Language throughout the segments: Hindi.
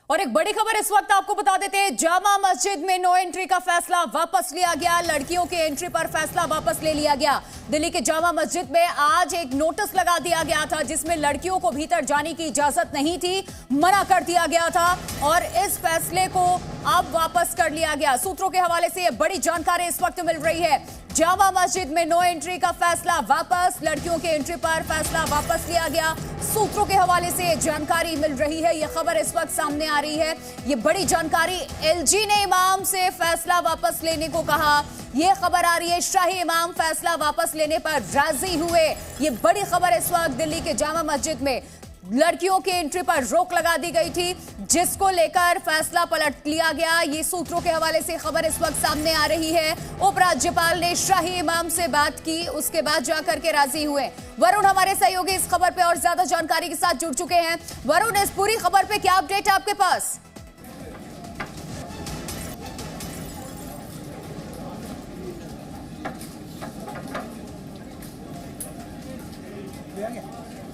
और एक बड़ी खबर इस वक्त आपको बता देते हैं, जामा मस्जिद में नो एंट्री का फैसला वापस लिया गया। लड़कियों के एंट्री पर फैसला वापस ले लिया गया। दिल्ली के जामा मस्जिद में आज एक नोटिस लगा दिया गया था जिसमें लड़कियों को भीतर जाने की इजाजत नहीं थी, मना कर दिया गया था और इस फैसले को अब वापस कर लिया गया। सूत्रों के हवाले से यह बड़ी जानकारी इस वक्त मिल रही है। जामा मस्जिद में नो एंट्री का फैसला वापस, लड़कियों के एंट्री पर फैसला वापस लिया गया। सूत्रों के हवाले से जानकारी मिल रही है, यह खबर इस वक्त सामने आ रही है। यह बड़ी जानकारी, एलजी ने इमाम से फैसला वापस लेने को कहा। यह खबर आ रही है, शाही इमाम फैसला वापस लेने पर राजी हुए। यह बड़ी खबर इस वक्त दिल्ली के जामा मस्जिद में लड़कियों के एंट्री पर रोक लगा दी गई थी, जिसको लेकर फैसला पलट लिया गया। ये सूत्रों के हवाले से खबर इस वक्त सामने आ रही है। उपराज्यपाल ने शाही इमाम से बात की, उसके बाद जाकर के राजी हुए। वरुण हमारे सहयोगी इस खबर पे और ज्यादा जानकारी के साथ जुड़ चुके हैं। वरुण, इस पूरी खबर पे क्या अपडेट है आपके पास?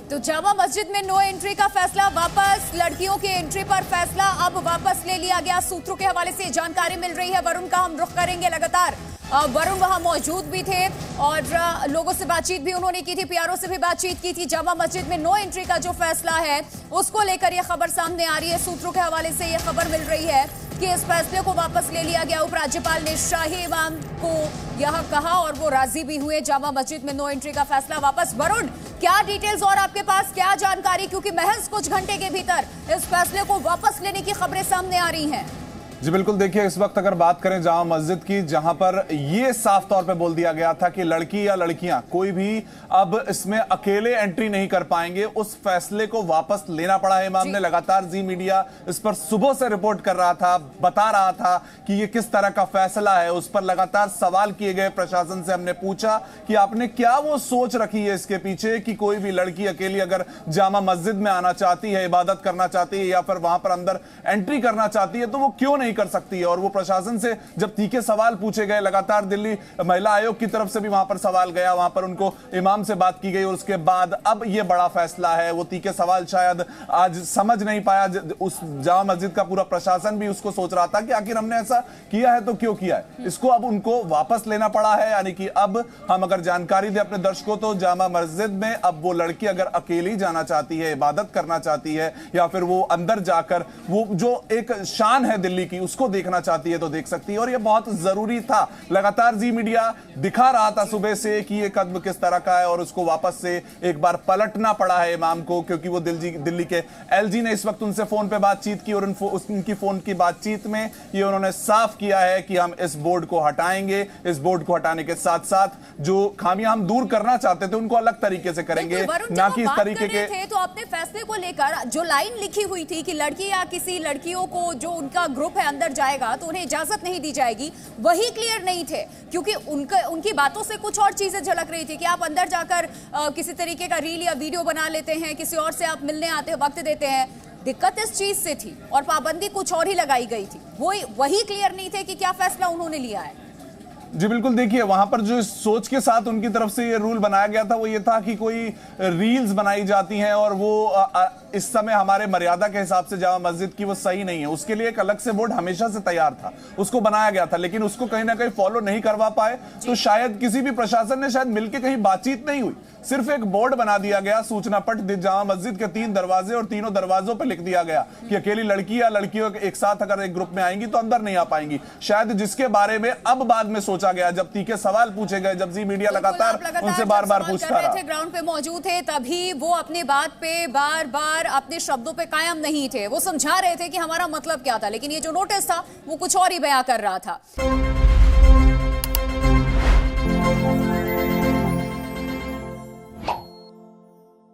तो जामा मस्जिद में नो एंट्री का फैसला वापस, लड़कियों के एंट्री पर फैसला अब वापस ले लिया गया। सूत्रों के हवाले से जानकारी मिल रही है। वरुण का हम रुख करेंगे लगातार। वरुण वहां मौजूद भी थे और लोगों से बातचीत भी उन्होंने की थी, पीआरओ से भी बातचीत की थी। जामा मस्जिद में नो एंट्री का जो फैसला है उसको लेकर यह खबर सामने आ रही है। सूत्रों के हवाले से यह खबर मिल रही है कि इस फैसले को वापस ले लिया गया। उपराज्यपाल ने शाही इमाम को यह कहा और वो राजी भी हुए। जामा मस्जिद में नो एंट्री का फैसला वापस। वरुण, क्या डिटेल्स और आपके पास क्या जानकारी, क्योंकि महज कुछ घंटे के भीतर इस फैसले को वापस लेने की खबरें सामने आ रही हैं। जी बिल्कुल, देखिए इस वक्त अगर बात करें जामा मस्जिद की, जहां पर ये साफ तौर पे बोल दिया गया था कि लड़की या लड़कियां कोई भी अब इसमें अकेले एंट्री नहीं कर पाएंगे, उस फैसले को वापस लेना पड़ा है इमाम ने। लगातार जी मीडिया इस पर सुबह से रिपोर्ट कर रहा था, बता रहा था कि ये किस तरह का फैसला है। उस पर लगातार सवाल किए गए। प्रशासन से हमने पूछा कि आपने क्या वो सोच रखी है इसके पीछे कि कोई भी लड़की अकेली अगर जामा मस्जिद में आना चाहती है, इबादत करना चाहती है या फिर वहां पर अंदर एंट्री करना चाहती है, तो वो क्यों नहीं कर सकती है। और वो प्रशासन से जब तीखे सवाल पूछे गए, लगातार दिल्ली महिला आयोग की तरफ से भी वहां पर सवाल गया, वहां पर उनको इमाम से बात की गई और उसके बाद अब ये बड़ा फैसला है। वो तीखे सवाल शायद आज समझ नहीं पाया उस जामा मस्जिद का पूरा प्रशासन भी उसको सोच रहा था कि आखिर हमने ऐसा किया है तो क्यों किया है। इसको अब उनको वापस लेना पड़ा है। यानी कि अब हम अगर जानकारी दें अपने दर्शकों तो जामा मस्जिद में अब वो लड़की अगर अकेली जाना चाहती है, इबादत करना चाहती है या फिर वो अंदर जाकर वो जो एक शान है दिल्ली की उसको देखना चाहती है तो देख सकती है। और यह बहुत जरूरी था। लगातार जी मीडिया दिखा रहा था सुबह से कि यह कदम किस तरह का है और उसको वापस से एक बार पलटना पड़ा है इमाम को, क्योंकि वो दिल्ली के एलजी ने इस वक्त उनसे फोन पे बातचीत की और उनकी फोन की बातचीत में ये उन्होंने साफ किया है कि हम इस बोर्ड को हटाएंगे। इस बोर्ड को हटाने के साथ साथ जो खामियां हम दूर करना चाहते थे उनको अलग तरीके से करेंगे, ना कि इस तरीके के। थे तो आपने फैसले को लेकर जो लाइन लिखी हुई थी कि लड़की या किसी लड़कियों को जो उनका ग्रुप है अंदर जाएगा तो उन्हें इजाजत नहीं दी जाएगी, वही क्लियर नहीं थे, क्योंकि उनकी बातों से कुछ और चीजें झलक रही थी कि आप अंदर जाकर किसी तरीके का रील या वीडियो बना लेते हैं, किसी और से आप मिलने आते हैं, वक्त देते हैं। दिक्कत इस चीज से थी और पाबंदी कुछ और ही लगाई गई थी। वही क्लियर नहीं थे कि क्या फैसला उन्होंने लिया है। जी बिल्कुल, देखिए वहां पर जो सोच के साथ उनकी तरफ से ये रूल बनाया गया था वो ये था कि कोई रील्स बनाई जाती हैं और वो इस समय हमारे मर्यादा के हिसाब से जामा मस्जिद की वो सही नहीं है। उसके लिए एक अलग से बोर्ड हमेशा से तैयार था, उसको बनाया गया था, लेकिन उसको कहीं ना कहीं फॉलो नहीं करवा पाए। तो शायद किसी भी प्रशासन ने शायद मिलकर कहीं बातचीत नहीं हुई, सिर्फ एक बोर्ड बना दिया गया, सूचना पट जामा मस्जिद के 3 दरवाजे और तीनों दरवाजों पर लिख दिया गया कि अकेली लड़की या लड़कियों एक साथ अगर एक ग्रुप में आएंगी तो अंदर नहीं आ पाएंगी। शायद जिसके बारे में अब बाद में सोचा गया, जब तीखे सवाल पूछे गए, जब जी मीडिया लगातार उनसे बार बार पूछता रहा, ग्राउंड पे मौजूद थे, तभी वो अपनी बात पे बार बार अपने शब्दों पे कायम नहीं थे। वो समझा रहे थे कि हमारा मतलब क्या था, लेकिन ये जो नोटिस था वो कुछ और ही बयां कर रहा था।